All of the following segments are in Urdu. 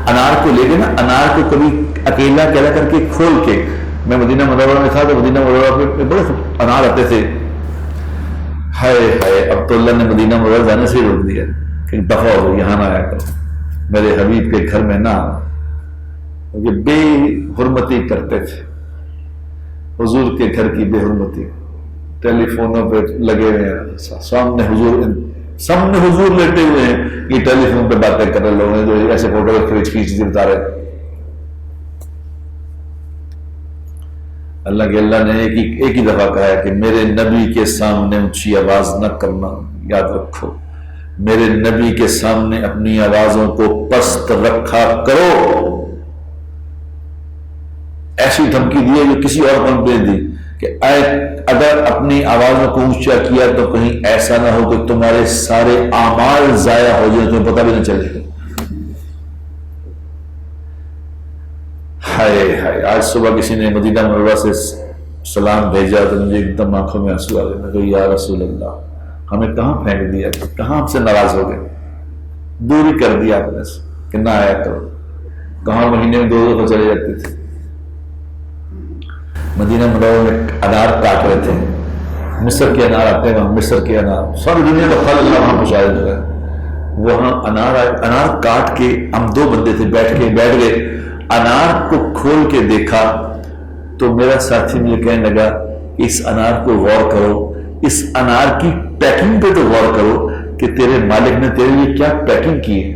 انار کو لے کے نا، انار کو کبھی اکیلا اکیلا کر کے کھول کے، میں مدینہ منورہ میں تھا تو مدینہ منورہ پہ بڑے انار آتے تھے، ہائے ہائے اب تو اللہ نے مدینہ منورہ جانے سے ہی روک دیا کہ دفعہ ہو یہاں نہ آیا کرو، میرے حبیب کے گھر میں نہ آنا، یہ بے حرمتی کرتے تھے، حضور کے گھر کی بے حرمتی، ٹیلی فونوں پہ لگے ہوئے ہیں، سامنے حضور لیٹے ہوئے ہیں، یہ ٹیلی فون پہ باتیں کر رہے لوگ ہیں جو ایسے فوٹو کھینچ بتا رہے۔ اللہ نے ایک ہی دفعہ کہا ہے کہ میرے نبی کے سامنے اونچی آواز نہ کرنا، یاد رکھو، میرے نبی کے سامنے اپنی آوازوں کو پست رکھا کرو۔ ایسی دھمکی دی ہے جو کسی اور کو نہیں دی کہ اگر اپنی آوازوں کو اونچا کیا تو کہیں ایسا نہ ہو کہ تمہارے سارے اعمال ضائع ہو جائیں، تمہیں پتہ بھی نہ چلے۔ ہائے ہائے، آج صبح کسی نے مدینہ منورہ سے سلام بھیجا تو مجھے ایک دم آنکھوں میں آنسو آ گئے، میں کہا یا رسول اللہ، ہمیں کہاں پھینک دیا، کہاں ہم سے ناراض ہو گئے، دور ہی کر دیا آپ نے کہ نہ آیا کرو، کہاں مہینے میں 2 دفعہ چلے جاتے تھے۔ مدینہ منورہ میں انار کاٹ رہے تھے، مصر کے انار آتے ہیں وہاں، مصر کے انار ساری دنیا کا پھل اللہ وہاں پہنچایا جو ہے، وہاں انار کاٹ کے ہم 2 بندے تھے بیٹھ گئے، انار کو کھول کے دیکھا تو میرا ساتھی مجھے کہنے لگا اس انار کو غور کرو، اس انار کی پیکنگ پہ تو غور کرو کہ تیرے مالک نے تیرے لیے کیا پیکنگ کی ہے،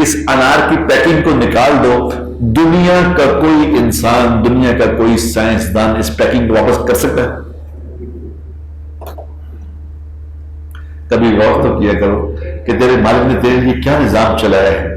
اس انار کی پیکنگ کو نکال دو، دنیا کا کوئی انسان، دنیا کا کوئی سائنسدان اس پیکنگ کو واپس کر سکتا ہے؟ کبھی غور تو کیا کرو کہ تیرے مالک نے تیرے لیے کیا نظام چلایا ہے،